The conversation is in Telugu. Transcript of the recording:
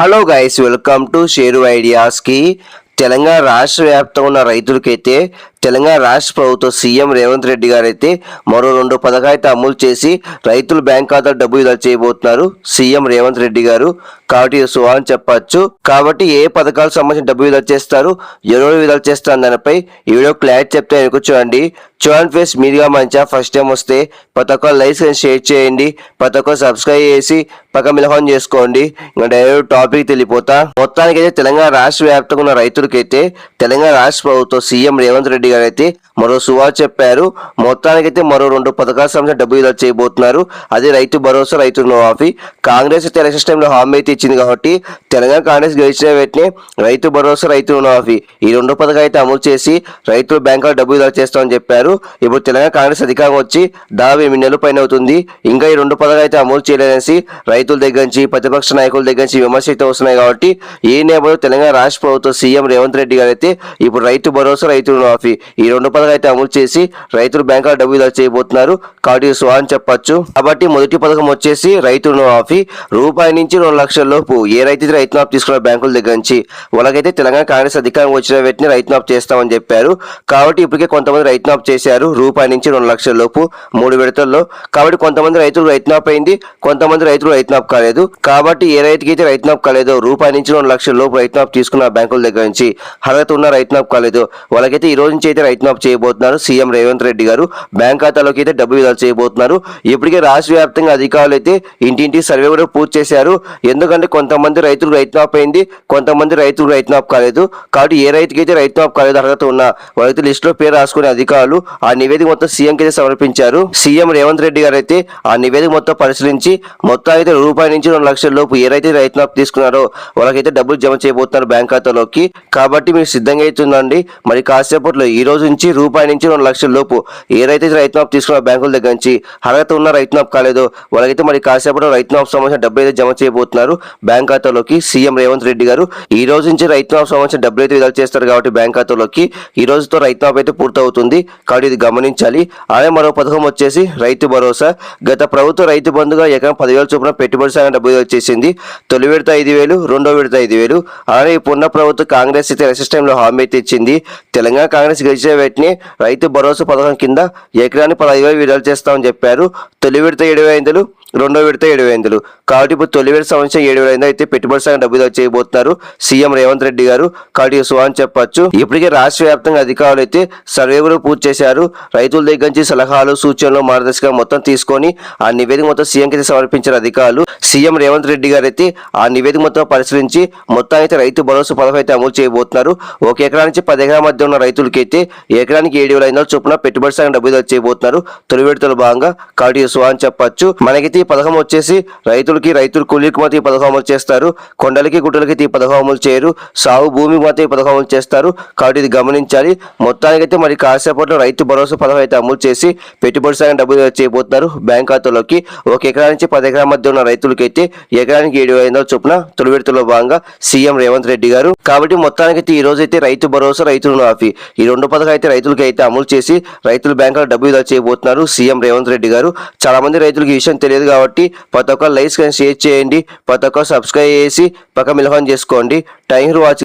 Hello guys, welcome to Sheru ఐడియాస్కి. తెలంగాణ రాష్ట్ర వ్యాప్తంగా ఉన్న రైతులకైతే తెలంగాణ రాష్ట్ర ప్రభుత్వం సీఎం రేవంత్ రెడ్డి గారు అయితే మరో 2 పథకాలు అమలు చేసి రైతుల బ్యాంక్ ఖాతాలో డబ్బు విడుదల చేయబోతున్నారు సీఎం రేవంత్ రెడ్డి గారు. కాబట్టి అని చెప్పచ్చు. కాబట్టి ఏ పథకాలకు సంబంధించిన డబ్బు విడుదల చేస్తారు, ఎవరు విడుదల చేస్తారు దానిపై ఈ వీడియో క్లారిటీ చెప్తే చూడండి. ఫ్రెండ్స్, మీరుగా మంచిగా ఫస్ట్ టైం వస్తే ప్రతి ఒక్కరు లైక్ అండ్ షేర్ చేయండి, ప్రతి ఒక్కరు సబ్స్క్రైబ్ చేసి పక్క మిలహం చేసుకోండి. ఇంకా డైరెక్ట్ టాపిక్ తెలిపోతా. మొత్తానికి అయితే తెలంగాణ రాష్ట్ర వ్యాప్తంగా ఉన్న రైతులకైతే తెలంగాణ రాష్ట్ర ప్రభుత్వం సీఎం రేవంత్ రెడ్డి గారు అయితే మరో చెప్పారు. మొత్తానికైతే మరో 2 పథకాల సంబంధించిన డబ్బు విడుదల చేయబోతున్నారు. అదే రైతు భరోసా, రైతు రుణమాఫీ. కాంగ్రెస్ ఎలక్షన్ టైంలో హామీ అయితే ఇచ్చింది కాబట్టి తెలంగాణ కాంగ్రెస్ గెలిచిన వెంటనే రైతు భరోసా, రైతు రుణమాఫీ ఈ 2 పథకాలు అయితే అమలు చేసి రైతుల బ్యాంకులో డబ్బు విడుదల చేస్తామని చెప్పారు. ఇప్పుడు తెలంగాణ కాంగ్రెస్ అధికారం వచ్చి దాదాపు 8 నెలల పైన అవుతుంది. ఇంకా ఈ 2 పథకాలు అయితే అమలు చేయలేదనేసి రైతుల దగ్గర నుంచి, ప్రతిపక్ష నాయకుల దగ్గర నుంచి విమర్శలు అయితే వస్తున్నాయి. కాబట్టి ఈ నేపథ్యంలో తెలంగాణ రాష్ట్ర ప్రభుత్వం సీఎం రేవంత్ రెడ్డి గారు అయితే ఇప్పుడు రైతు భరోసా, రైతు రుణమాఫీ ఈ 2 పథకాలు అయితే అమలు చేసి రైతుల బ్యాంకులో డబ్బు విడుదల చేయబోతున్నారు. కాబట్టి అని చెప్పొచ్చు. కాబట్టి మొదటి పథకం వచ్చేసి రైతు రుణమాఫీ. రూపాయి నుంచి 2 లక్షల లోపు ఏ రైతు రైతు మాఫ్ తీసుకున్న బ్యాంకుల దగ్గర నుంచి వాళ్ళకైతే తెలంగాణ కాంగ్రెస్ అధికారం వచ్చిన వెంటనే రైతు మాఫ్ చేస్తామని చెప్పారు. కాబట్టి ఇప్పటికే కొంతమంది రైతు మాఫ్ చేశారు రూపాయి నుంచి 2 లక్షల లోపు 3 విడతల్లో. కాబట్టి కొంతమంది రైతులు రైతు మాఫ్ అయింది, కొంతమంది రైతులు రైతు మాఫ్ కాలేదు. కాబట్టి ఏ రైతుకి అయితే రైతు మాఫ్ కాలేదో రూపాయి నుంచి 2 లక్షల లోపు రైతు మాఫ్ తీసుకున్న బ్యాంకుల దగ్గర నుంచి అర్హత ఉన్న రైతు మాఫ్ కాలేదు వాళ్ళకైతే ఈ రోజు నుంచి అయితే రైతు మాఫ్ చేయబోతున్నారు సీఎం రేవంత్ రెడ్డి గారు. బ్యాంక్ ఖాతాలోకి అయితే డబ్బు విడుదల చేయబోతున్నారు. ఇప్పటికే రాష్ట్ర వ్యాప్తంగా అధికారులు అయితే ఇంటింటి సర్వే కూడా పూర్తి చేశారు. ఎందుకంటే కొంతమంది రైతులు రైతు మాఫ్ అయింది, కొంతమంది రైతులు రైతు మాఫ్ కాలేదు. కాబట్టి ఏ రైతుకి అయితే రైతు మాఫ్ కాలేదు అర్హత ఉన్న వాళ్ళైతే లిస్టులో పేరు రాసుకునే అధికారులు ఆ నివేదిక మొత్తం సీఎంకి అయితే సమర్పించారు. సీఎం రేవంత్ రెడ్డి గారు అయితే ఆ నివేదిక మొత్తం పరిశీలించి మొత్తం అయితే రూపాయి నుంచి 2 లక్షల లోపు ఏ రైతే రైతు మాఫ్ తీసుకున్నారో వాళ్ళకైతే డబ్బులు జమ చేయబోతున్నారు బ్యాంక్ ఖాతాలోకి. కాబట్టి మీరు సిద్ధంగా అవుతుందండి. మరి కాసేపట్లో ఈ రోజు నుంచి రూపాయి నుంచి 2 లక్షల లోపు ఏ రైతే రైతు మాఫ్ తీసుకున్న బ్యాంకుల దగ్గర నుంచి అర్హత ఉన్న రైతు మాఫ్ కాలేదో వాళ్ళకైతే మరి కాసేపట్లో రైతు మాఫ్ సంబంధించిన డబ్బులు అయితే జమ చేయబోతున్నారు బ్యాంక్ ఖాతాలోకి సీఎం రేవంత్ రెడ్డి గారు. ఈ రోజు నుంచి రైతు మాఫ్ సంబంధించిన డబ్బులు అయితే విడుదల చేస్తారు. కాబట్టి బ్యాంక్ ఖాతాలోకి ఈ రోజుతో రైతు మాఫ్ అయితే పూర్తవుతుంది. కాబట్టి ఇది గమనించాలి. అలాగే మరో పథకం వచ్చేసి రైతు భరోసా. గత ప్రభుత్వం రైతు బంధుగా ఎకరం 10,000 చొప్పున పెట్టుబడి సాయం డబ్బులు వచ్చేసింది. తొలి విడత 5,000, రెండో విడత 5,000. అలాగే ఇప్పుడు ప్రభుత్వం కాంగ్రెస్ అయితే ఎలక్షన్ టైంలో హామీ అయితే ఇచ్చింది. తెలంగాణ కాంగ్రెస్ గెలిచిన వెంటనే రైతు భరోసా పథకం కింద ఎకరానికి 15,000 విడుదల చేస్తామని చెప్పారు. తొలి విడత 7,500, రెండో విడత 7,500. కాబట్టి ఇప్పుడు తొలి విడత సంవత్సరం 7,500 అయితే పెట్టుబడి సాయం డబ్బు చేయబోతున్నారు సీఎం రేవంత్ రెడ్డి గారు. కాబట్టి అని చెప్పొచ్చు. ఇప్పటికే రాష్ట్ర వ్యాప్తంగా అధికారులు అయితే సర్వే కూడా పూర్తి చేశారు. రైతుల దగ్గర నుంచి సలహాలు, సూచనలు, మార్గదర్శకాలు మొత్తం తీసుకొని ఆ నివేదిక మొత్తం సీఎంకి సమర్పించారు అధికారులు. సీఎం రేవంత్ రెడ్డి గారు అయితే ఆ నివేదిక మొత్తం పరిశీలించి మొత్తం అయితే రైతు భరోసా పథకం అయితే అమలు చేయబోతున్నారు. ఒక ఎకరా నుంచి 10 ఎకరాల మధ్య ఉన్న రైతులకి అయితే ఎకరానికి 7,500 చొప్పున పెట్టుబడి సాయం డబ్బు చేయబోతున్నారు తొలి విడతలో భాగంగా. కాబట్టి అని చెప్పొచ్చు. మనకైతే ఈ పథకం వచ్చేసి రైతుల కూలీకి మాత్రం ఈ పథకం అమలు చేస్తారు. కొండలకి, గుట్టలకి ఈ పథకం అమలు చేయరు. సాగు భూమి మాత్రం ఈ పథకం అమలు చేస్తారు. కాబట్టి ఇది గమనించాలి. మొత్తానికైతే మరి కాసేపట్లో రైతు భరోసా పథకం అయితే అమలు చేసి పెట్టుబడి సాయం డబ్బు చేయబోతున్నారు బ్యాంక్ ఖాతాలోకి. ఒక ఎకరా నుంచి 10 ఎకరాల మధ్య ఉన్న రైతులకైతే ఎకరానికి 7,500 చొప్పున తొలి విడతలో భాగంగా సీఎం రేవంత్ రెడ్డి గారు. కాబట్టి మొత్తానికైతే ఈ రోజు అయితే రైతు భరోసా, రైతు రుణమాఫీ ఈ 2 పథకాలు అయితే రైతులకి అయితే అమలు చేసి రైతుల బ్యాంకులో డబ్బు విడుదల చేయబోతున్నారు సీఎం రేవంత్ రెడ్డి గారు. చాలా మంది రైతులకు ఈ విషయం తెలియదు కాబట్టి ప్రతి ఒక్క లైక్స్ షేర్ చేయండి, ప్రతి ఒక్క సబ్స్క్రైబ్ చేసి పక్క మిలహం చేసుకోండి. Thank you for watching.